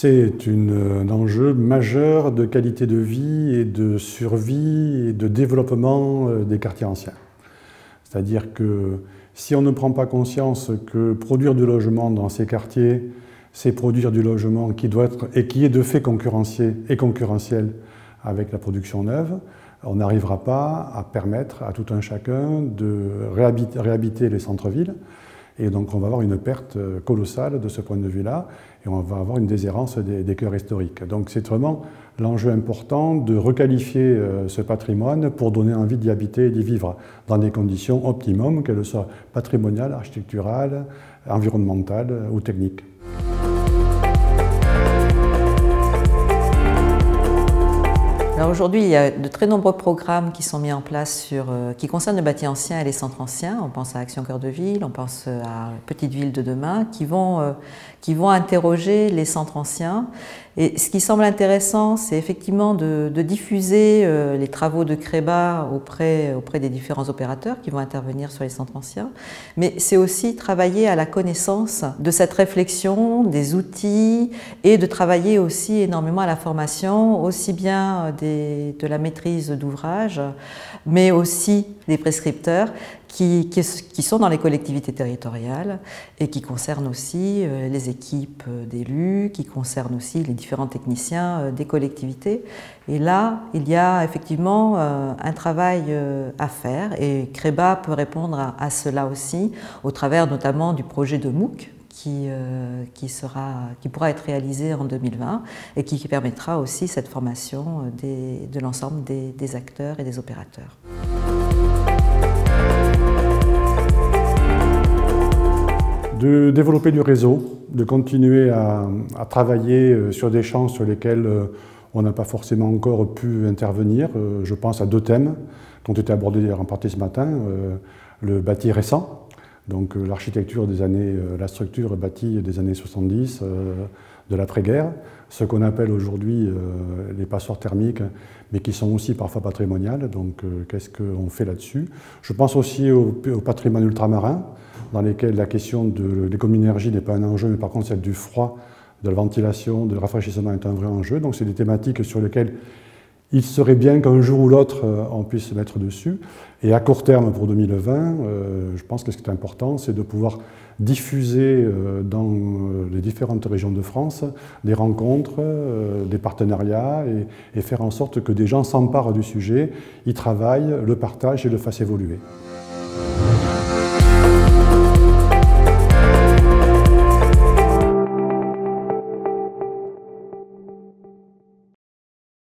C'est un enjeu majeur de qualité de vie et de survie et de développement des quartiers anciens. C'est-à-dire que si on ne prend pas conscience que produire du logement dans ces quartiers, c'est produire du logement qui doit être et qui est de fait concurrentiel avec la production neuve, on n'arrivera pas à permettre à tout un chacun de réhabiter les centres-villes. Et donc on va avoir une perte colossale de ce point de vue-là, et on va avoir une déshérence des cœurs historiques. Donc c'est vraiment l'enjeu important de requalifier ce patrimoine pour donner envie d'y habiter et d'y vivre dans des conditions optimum, qu'elles soient patrimoniales, architecturales, environnementales ou techniques. Aujourd'hui, il y a de très nombreux programmes qui sont mis en place qui concernent le bâti ancien et les centres anciens. On pense à Action Cœur de Ville, on pense à Petite Ville de demain, qui vont interroger les centres anciens. Et ce qui semble intéressant, c'est effectivement de diffuser les travaux de CREBA auprès des différents opérateurs qui vont intervenir sur les centres anciens, mais c'est aussi travailler à la connaissance de cette réflexion, des outils, et de travailler aussi énormément à la formation, aussi bien de la maîtrise d'ouvrage, mais aussi des prescripteurs qui sont dans les collectivités territoriales et qui concernent aussi les équipes d'élus, qui concernent aussi les différents techniciens des collectivités. Et là, il y a effectivement un travail à faire, et CREBA peut répondre à cela aussi, au travers notamment du projet de MOOC, qui pourra être réalisé en 2020 et qui permettra aussi cette formation de l'ensemble des acteurs et des opérateurs. De développer du réseau, de continuer à travailler sur des champs sur lesquels on n'a pas forcément encore pu intervenir. Je pense à deux thèmes qui ont été abordés en partie ce matin. Le bâti récent, donc l'architecture des années, la structure bâtie des années 70, de l'après-guerre, ce qu'on appelle aujourd'hui les passoires thermiques, mais qui sont aussi parfois patrimoniales. Donc qu'est-ce qu'on fait là-dessus? Je pense aussi au patrimoine ultramarin, dans lesquels la question de l'économie-énergie n'est pas un enjeu, mais par contre celle du froid, de la ventilation, du rafraîchissement est un vrai enjeu. Donc c'est des thématiques sur lesquelles il serait bien qu'un jour ou l'autre on puisse se mettre dessus. Et à court terme pour 2020, je pense que ce qui est important, c'est de pouvoir diffuser dans les différentes régions de France des rencontres, des partenariats, et faire en sorte que des gens s'emparent du sujet, y travaillent, le partagent et le fassent évoluer.